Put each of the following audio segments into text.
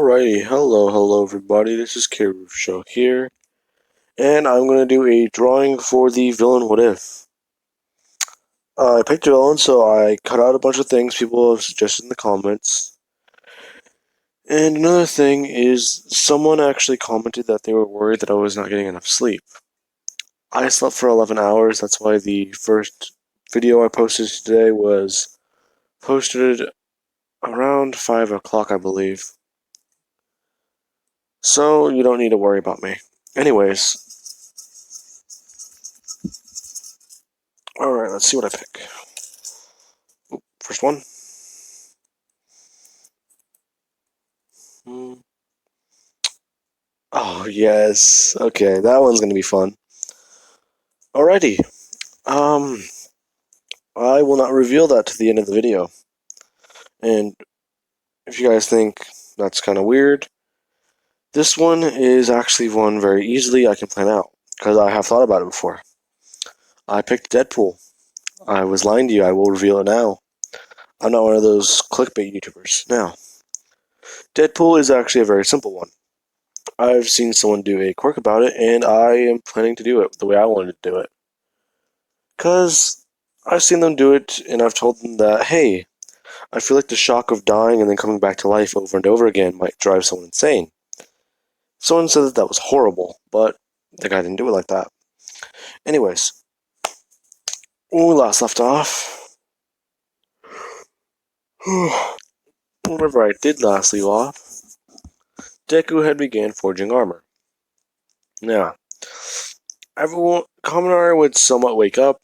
Alrighty, hello everybody, this is K-Roof Show here, and I'm going to do a drawing for the villain What If. I picked a villain, so I cut out a bunch of things people have suggested in the comments. And another thing is, someone actually commented that they were worried that I was not getting enough sleep. I slept for 11 hours, that's why the first video I posted today was posted around 5 o'clock, I believe. So you don't need to worry about me. Anyways, alright, let's see what I pick. First one. Oh, yes. Okay, that one's gonna be fun. Alrighty. I will not reveal that to the end of the video. And if you guys think that's kind of weird, this one is actually one very easily I can plan out, because I have thought about it before. I picked Deadpool. I was lying to you, I will reveal it now. I'm not one of those clickbait YouTubers. Now, Deadpool is actually a very simple one. I've seen someone do a quirk about it, and I am planning to do it the way I wanted to do it. Because I've seen them do it, and I've told them that, hey, I feel like the shock of dying and then coming back to life over and over again might drive someone insane. Someone said that that was horrible, but the guy didn't do it like that. Anyways, when we last left off, whenever I did last leave off, Deku had began forging armor. Now, Kaminari would somewhat wake up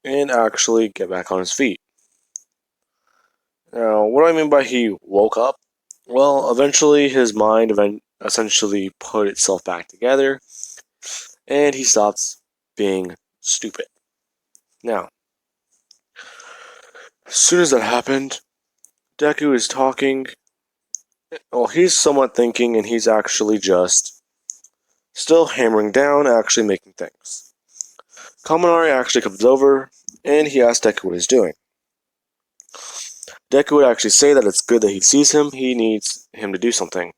and actually get back on his feet. Now, what do I mean by he woke up? Well, eventually his mind essentially put itself back together, and he stops being stupid. Now, as soon as that happened, Deku is talking. Well, he's somewhat thinking, and he's actually just still hammering down, actually making things. Kaminari actually comes over, and he asks Deku what he's doing. Deku would actually say that it's good that he sees him, he needs him to do something.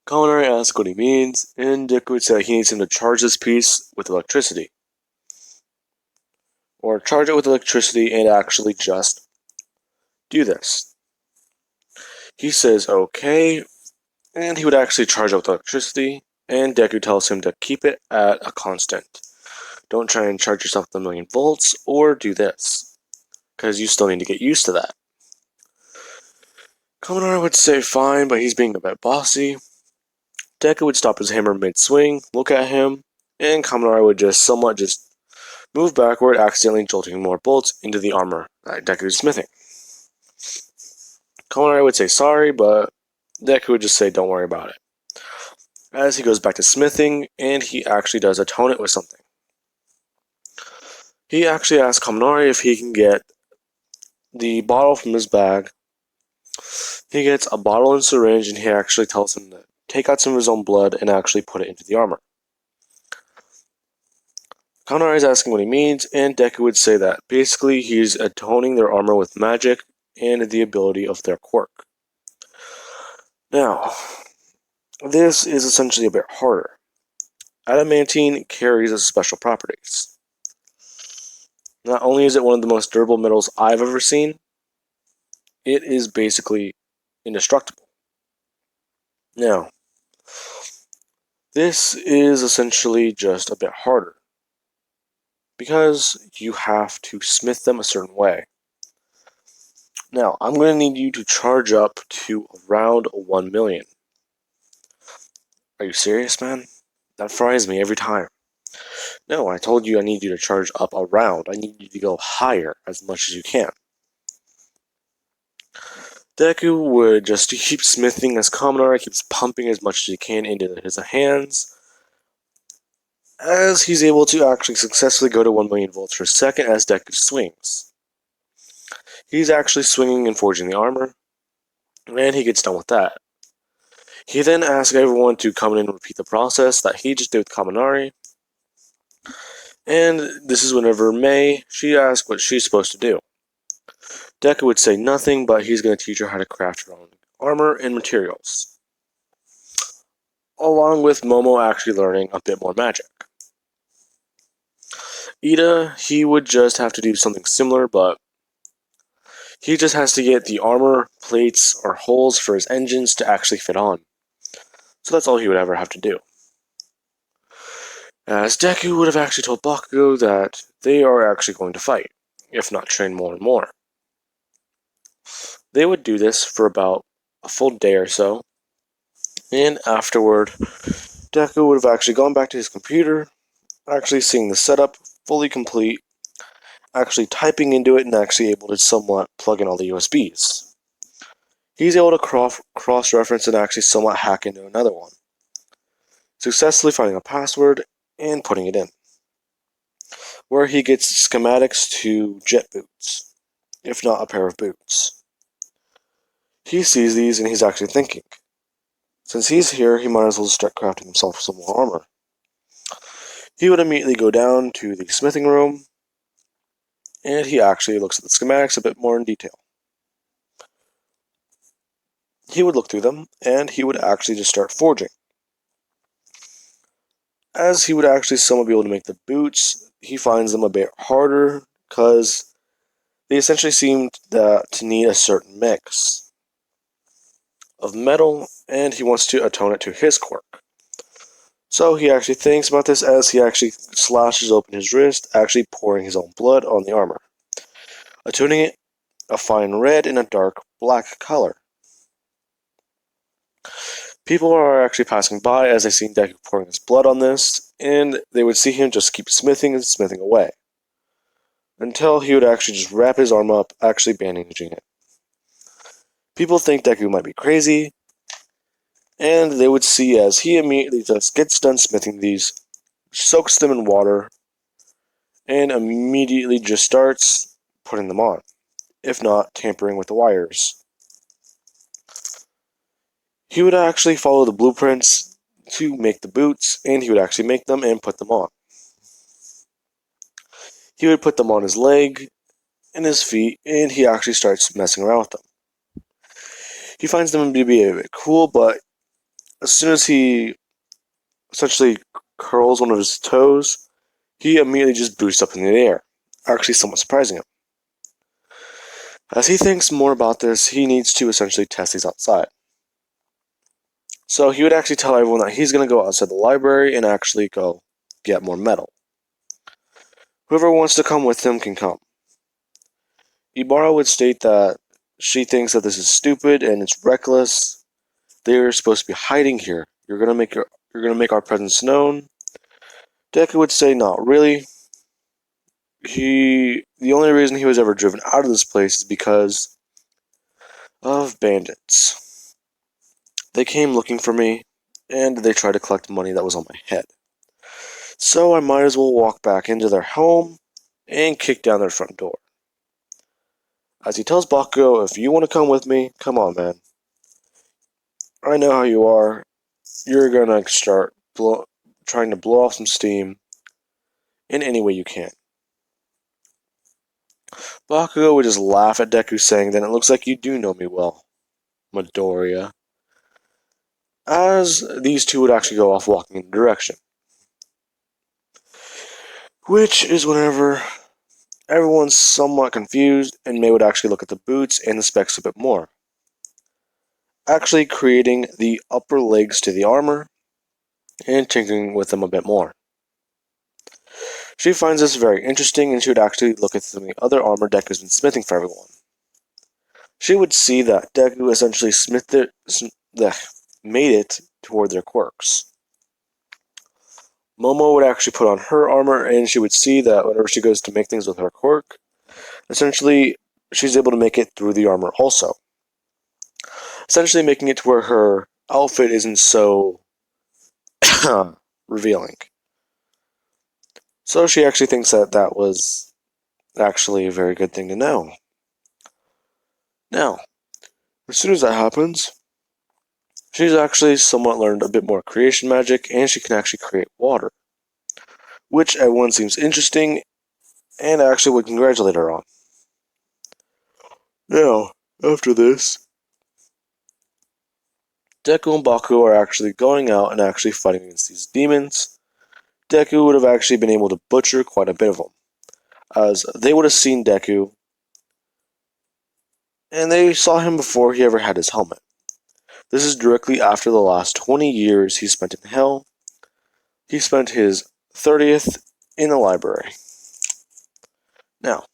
Kaminari asks what he means, and Deku would say he needs him to charge this piece with electricity. Or charge it with electricity and actually just do this. He says okay, and he would actually charge it with electricity, and Deku tells him to keep it at a constant. Don't try and charge yourself with 1,000,000 volts, or do this, because you still need to get used to that. Kaminari would say fine, but he's being a bit bossy. Deku would stop his hammer mid-swing, look at him, and Kaminari would just move backward, accidentally jolting more bolts into the armor that Deku is smithing. Kaminari would say sorry, but Deku would just say don't worry about it. As he goes back to smithing, and he actually does atone it with something. He actually asks Kaminari if he can get the bottle from his bag. He gets a bottle and syringe, and he actually tells him to take out some of his own blood and actually put it into the armor. Kaminari is asking what he means, and Deku would say that basically he's atoning their armor with magic and the ability of their quirk. Now, this is essentially a bit harder. Adamantine carries its special properties. Not only is it one of the most durable metals I've ever seen, it is basically indestructible. Now, this is essentially just a bit harder, because you have to smith them a certain way. Now, I'm going to need you to charge up to around 1,000,000. Are you serious, man? That fries me every time. No, I told you I need you to charge up around. I need you to go higher as much as you can. Deku would just keep smithing as Kaminari keeps pumping as much as he can into his hands, as he's able to actually successfully go to 1,000,000 volts per second as Deku swings. He's actually swinging and forging the armor, and he gets done with that. He then asks everyone to come in and repeat the process that he just did with Kaminari, and this is whenever she asks what she's supposed to do. Deku would say nothing, but he's going to teach her how to craft her own armor and materials. along with Momo actually learning a bit more magic. Ida, he would just have to do something similar, but he just has to get the armor, plates, or holes for his engines to actually fit on. So that's all he would ever have to do. As Deku would have actually told Bakugo that they are actually going to fight, if not train more and more. They would do this for about a full day or so, and afterward, Deku would have actually gone back to his computer, actually seeing the setup fully complete, actually typing into it, and actually able to somewhat plug in all the USBs. He's able to cross-reference and actually somewhat hack into another one, successfully finding a password and putting it in, where he gets schematics to jet boots, if not a pair of boots. He sees these and he's actually thinking, since he's here, he might as well start crafting himself some more armor. He would immediately go down to the smithing room, and he actually looks at the schematics a bit more in detail. He would look through them, and he would actually just start forging. As he would actually somewhat be able to make the boots, he finds them a bit harder, because they essentially seem to need a certain mix of metal, and he wants to attune it to his quirk. So he actually thinks about this as he actually slashes open his wrist, actually pouring his own blood on the armor, attuning it a fine red and a dark black color. People are actually passing by as they see Deku pouring his blood on this, and they would see him just keep smithing and smithing away, until he would actually just wrap his arm up, actually bandaging it. People think Deku might be crazy, and they would see as he immediately just gets done smithing these, soaks them in water, and immediately just starts putting them on, if not tampering with the wires. He would actually follow the blueprints to make the boots, and he would actually make them and put them on. He would put them on his leg and his feet, and he actually starts messing around with them. He finds them to be a bit cool, but as soon as he essentially curls one of his toes, he immediately just boosts up in the air, actually somewhat surprising him. As he thinks more about this, he needs to essentially test these outside. So he would actually tell everyone that he's going to go outside the library and actually go get more metal. Whoever wants to come with him can come. Ibarra would state that she thinks that this is stupid and it's reckless. They're supposed to be hiding here. You're gonna make our presence known. Deku would say not really. The only reason he was ever driven out of this place is because of bandits. They came looking for me, and they tried to collect the money that was on my head. So I might as well walk back into their home and kick down their front door. As he tells Bakugo, if you want to come with me, come on, man. I know how you are. You're gonna start trying to blow off some steam in any way you can. Bakugo would just laugh at Deku, saying, then it looks like you do know me well, Midoriya. As these two would actually go off walking in a direction. Which is whenever everyone's somewhat confused, and May would actually look at the boots and the specs a bit more, actually creating the upper legs to the armor and tinkering with them a bit more. She finds this very interesting, and she would actually look at some of the other armor Deku's been smithing for everyone. She would see that Deku essentially made it toward their quirks. Momo would actually put on her armor, and she would see that whenever she goes to make things with her quirk, essentially she's able to make it through the armor also. Essentially making it to where her outfit isn't so revealing. So she actually thinks that that was actually a very good thing to know. Now, as soon as that happens, she's actually somewhat learned a bit more creation magic, and she can actually create water, which everyone seems interesting and actually would congratulate her on. Now, after this, Deku and Baku are actually going out and actually fighting against these demons. Deku would have actually been able to butcher quite a bit of them, as they would have seen Deku, and they saw him before he ever had his helmet. This is directly after the last 20 years he spent in hell. He spent his 30th in the library. Now,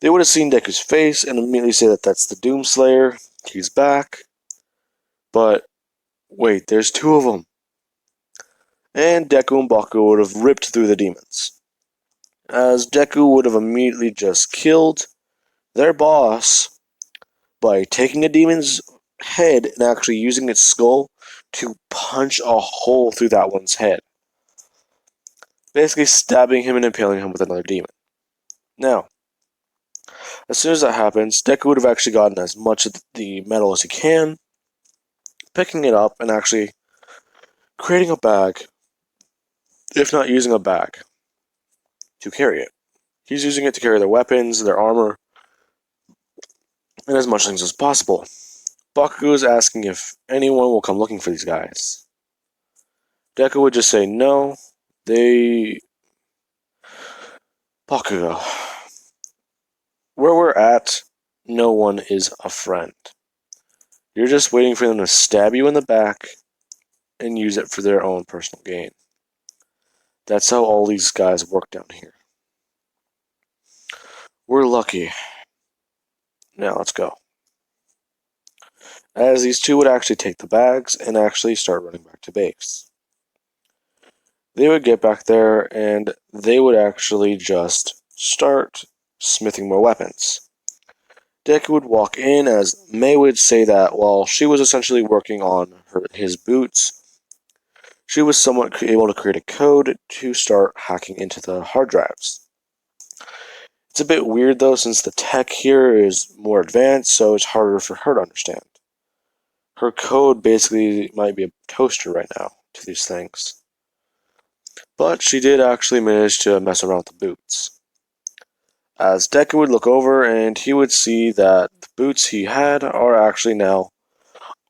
they would have seen Deku's face and immediately say that that's the Doomslayer. He's back. But wait, there's two of them. And Deku and Baku would have ripped through the demons, as Deku would have immediately just killed their boss by taking a demon's head and actually using its skull to punch a hole through that one's head, basically stabbing him and impaling him with another demon. Now, as soon as that happens, Deku would have actually gotten as much of the metal as he can, picking it up and actually creating a bag, if not using a bag, to carry it. He's using it to carry their weapons, their armor, and as much things as possible. Bakugo is asking if anyone will come looking for these guys. Deku would just say no. Bakugo. Where we're at, no one is a friend. You're just waiting for them to stab you in the back and use it for their own personal gain. That's how all these guys work down here. We're lucky. Now let's go. As these two would actually take the bags and actually start running back to base. They would get back there and they would actually just start smithing more weapons. Deku would walk in as Mei would say that while she was essentially working on his boots, she was somewhat able to create a code to start hacking into the hard drives. It's a bit weird though, since the tech here is more advanced, so it's harder for her to understand. Her code basically might be a toaster right now to these things. But she did actually manage to mess around with the boots. As Deku would look over and he would see that the boots he had are actually now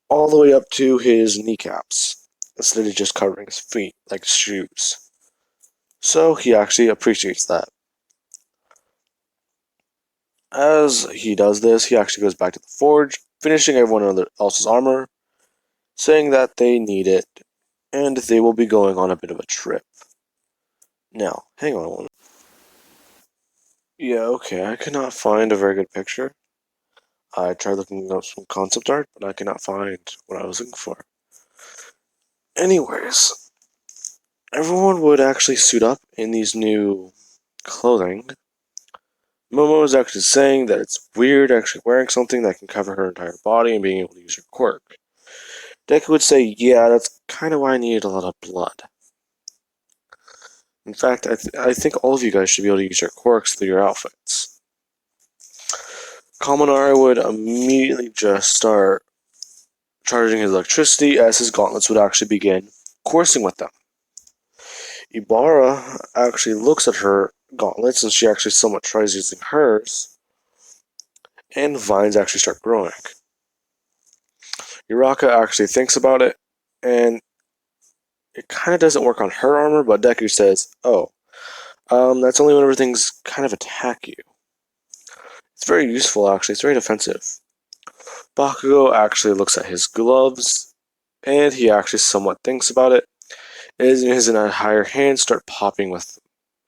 all the way up to his kneecaps, instead of just covering his feet like shoes. So he actually appreciates that. As he does this, he actually goes back to the forge, finishing everyone else's armor, saying that they need it, and they will be going on a bit of a trip. Now, hang on one. Yeah, okay, I could not find a very good picture. I tried looking up some concept art, but I could not find what I was looking for. Anyways, everyone would actually suit up in these new clothing. Momo is actually saying that it's weird actually wearing something that can cover her entire body and being able to use her quirk. Deku would say, yeah, that's kind of why I needed a lot of blood. In fact, I think all of you guys should be able to use your quirks through your outfits. Kaminari would immediately just start charging his electricity as his gauntlets would actually begin coursing with them. Ibara actually looks at her gauntlets and she actually somewhat tries using hers, and vines actually start growing. Uraka actually thinks about it, and it kind of doesn't work on her armor, but Deku says, oh, that's only whenever things kind of attack you. It's very useful, actually. It's very defensive. Bakugo actually looks at his gloves, and he actually somewhat thinks about it. His entire hands start popping with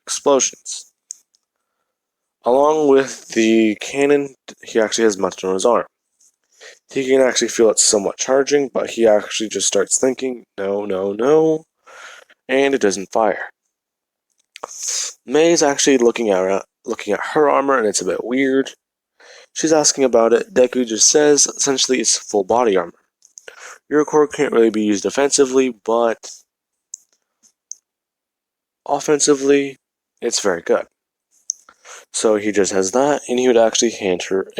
explosions. Along with the cannon, he actually has much on his arm. He can actually feel it somewhat charging, but he actually just starts thinking, no, no, no, and it doesn't fire. Mei is actually looking at her armor, and it's a bit weird. She's asking about it. Deku just says, essentially, it's full body armor. Your core can't really be used defensively, but offensively, it's very good. So he just has that, and he would actually hand her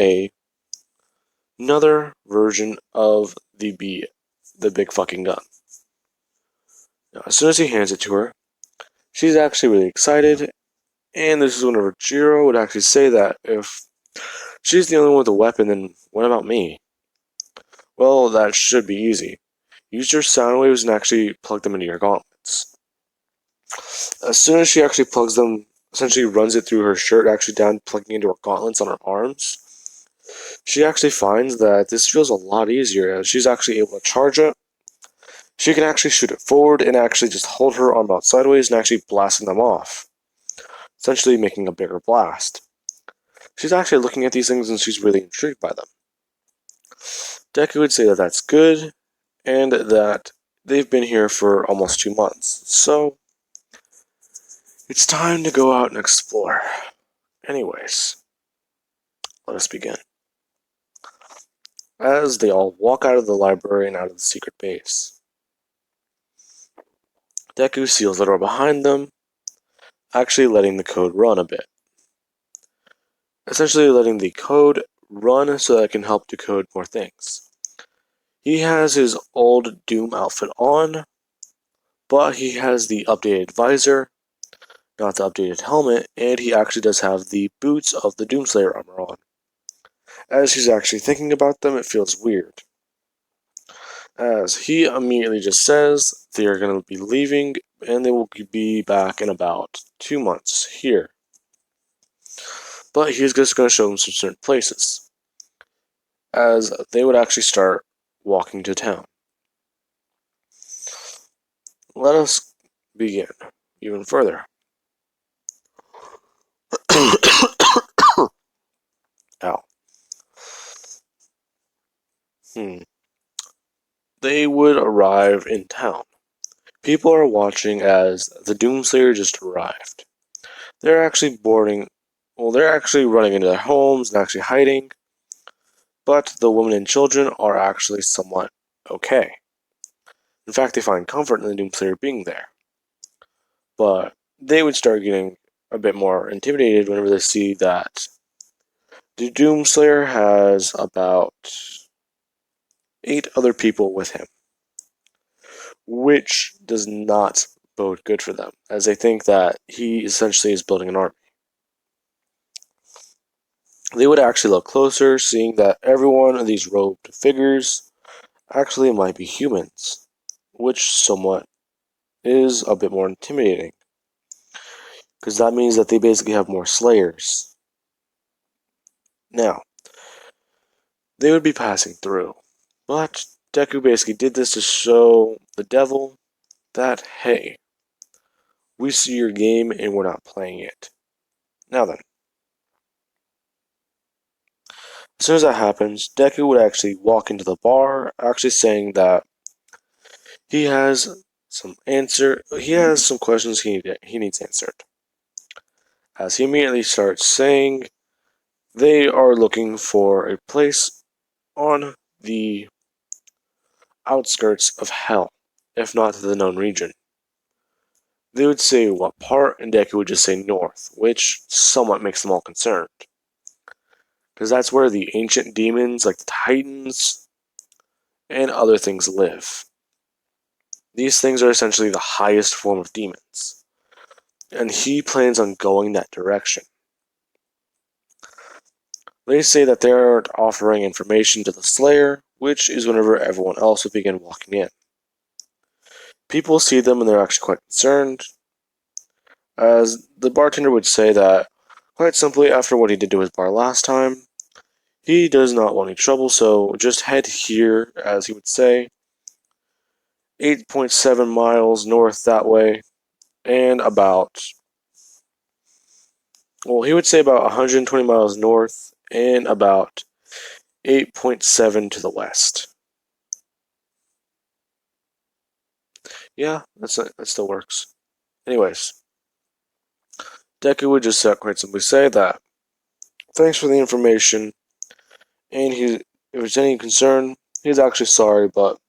another version of the big fucking gun. Now, as soon as he hands it to her, she's actually really excited, and this is whenever Jiro would actually say that if she's the only one with a weapon, then what about me? Well, that should be easy. Use your sound waves and actually plug them into your gauntlets. As soon as she actually plugs them, essentially runs it through her shirt, actually down plugging into her gauntlets on her arms, she actually finds that this feels a lot easier as she's actually able to charge it. She can actually shoot it forward and actually just hold her arm out sideways and actually blasting them off, essentially making a bigger blast. She's actually looking at these things and she's really intrigued by them. Deku would say that that's good and that they've been here for almost 2 months, so it's time to go out and explore. Anyways, let us begin. As they all walk out of the library and out of the secret base, Deku seals the door behind them, actually letting the code run a bit. Essentially letting the code run so that it can help decode more things. He has his old Doom outfit on, but he has the updated visor, not the updated helmet, and he actually does have the boots of the Doomslayer armor on. As he's actually thinking about them, it feels weird. As he immediately just says they are going to be leaving and they will be back in about 2 months here. But he's just going to show them some certain places, as they would actually start walking to town. Let us begin even further. Ow. They would arrive in town. People are watching as the Doomslayer just arrived. They're actually they're actually running into their homes and actually hiding, but the women and children are actually somewhat okay. In fact, they find comfort in the Doomslayer being there. But they would start getting a bit more intimidated whenever they see that the Doomslayer has about 8 other people with him, which does not bode good for them, as they think that he essentially is building an army. They would actually look closer, seeing that every one of these robed figures actually might be humans, which somewhat is a bit more intimidating, because that means that they basically have more slayers. Now, they would be passing through, but Deku basically did this to show the devil that, hey, we see your game and we're not playing it. Now then, as soon as that happens, Deku would actually walk into the bar, actually saying that he has some questions he needs answered. As he immediately starts saying they are looking for a place on the outskirts of hell, if not the known region. They would say what part, and Deku would just say north, which somewhat makes them all concerned. Because that's where the ancient demons, like the Titans, and other things live. These things are essentially the highest form of demons, and he plans on going that direction. They say that they aren't offering information to the Slayer, which is whenever everyone else would begin walking in. People see them and they're actually quite concerned, as the bartender would say that, quite simply, after what he did to his bar last time, he does not want any trouble, so just head here, as he would say, 8.7 miles north that way, and he would say about 120 miles north, and about 8.7 to the west. Yeah, that still works. Anyways, Deku would just quite simply say that, thanks for the information, and if there's any concern, he's actually sorry, but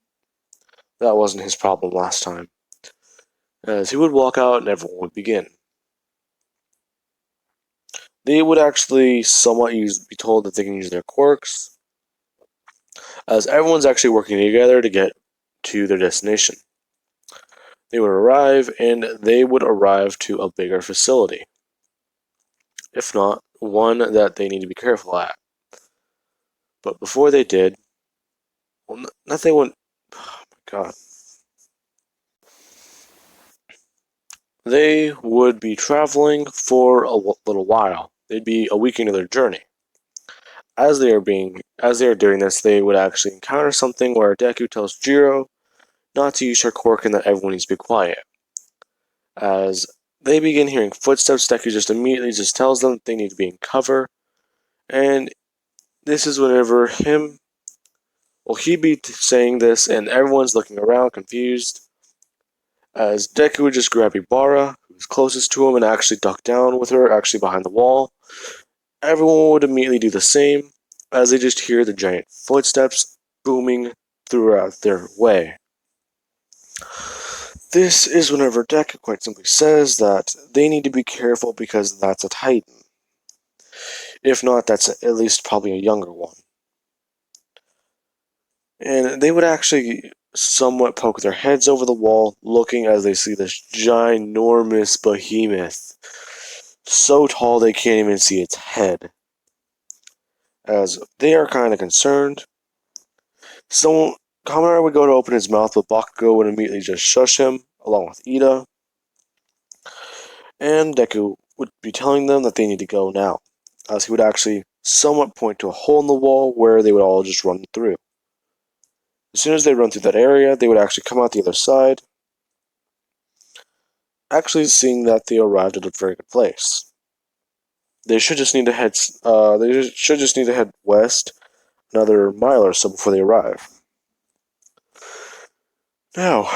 that wasn't his problem last time. As he would walk out and everyone would begin. They would actually somewhat be told that they can use their quirks, as everyone's actually working together to get to their destination. They would arrive, and they would arrive to a bigger facility. If not, one that they need to be careful at. But before they did, well, not they wouldn't. Oh my god. They would be traveling for a little while. They'd be a week into their journey. As they are doing this, they would actually encounter something where Deku tells Jiro not to use her quirk and that everyone needs to be quiet. As they begin hearing footsteps, Deku just immediately just tells them they need to be in cover, and this is whenever he'd be saying this, and everyone's looking around confused, as Deku would just grab Ibarra, who's closest to him, and actually duck down with her, actually behind the wall. Everyone would immediately do the same, as they just hear the giant footsteps booming throughout their way. This is whenever Deku quite simply says that they need to be careful because that's a Titan. If not, that's at least probably a younger one. And they would actually somewhat poke their heads over the wall, looking as they see this ginormous behemoth. So tall they can't even see its head. As they are kind of concerned, so Kaminari would go to open his mouth, but Bakugo would immediately just shush him, along with Ida. And Deku would be telling them that they need to go now, as he would actually somewhat point to a hole in the wall where they would all just run through. As soon as they run through that area, they would actually come out the other side, actually seeing that they arrived at a very good place. They should just need to head. They should just need to head west another mile or so before they arrive. Now,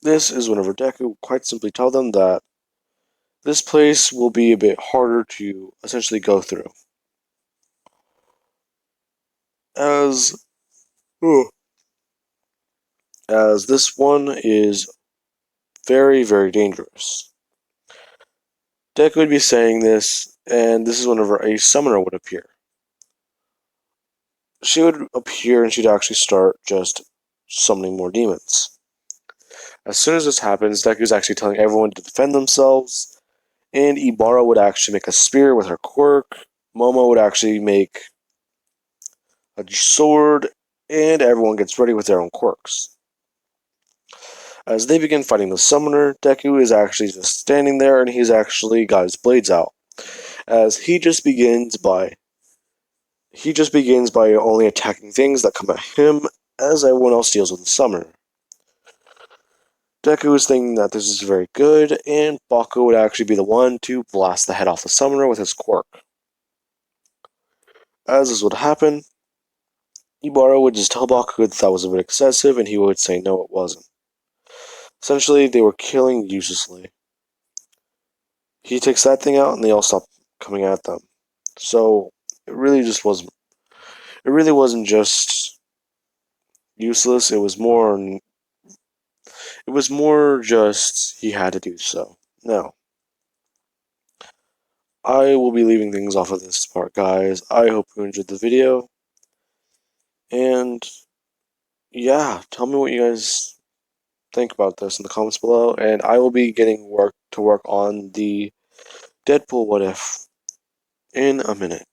this is whenever Deku quite simply tell them that this place will be a bit harder to essentially go through, as as this one is very, very dangerous. Deku would be saying this, and this is whenever a summoner would appear. She would appear and she'd actually start just summoning more demons. As soon as this happens, Deku's actually telling everyone to defend themselves, and Ibarra would actually make a spear with her quirk, Momo would actually make a sword, and everyone gets ready with their own quirks. As they begin fighting the summoner, Deku is actually just standing there and he's actually got his blades out. As he just begins by only attacking things that come at him, as everyone else deals with the summoner. Deku is thinking that this is very good, and Bakugo would actually be the one to blast the head off the summoner with his quirk. As this would happen, Ibarra would just tell Bakugo that was a bit excessive, and he would say no, it wasn't. Essentially, they were killing uselessly. He takes that thing out, and they all stop coming at them. So it really wasn't just useless. It was more just he had to do so. Now, I will be leaving things off of this part, guys. I hope you enjoyed the video. And yeah, tell me what you guys think about this in the comments below. And I will be getting to work on the Deadpool What If in a minute.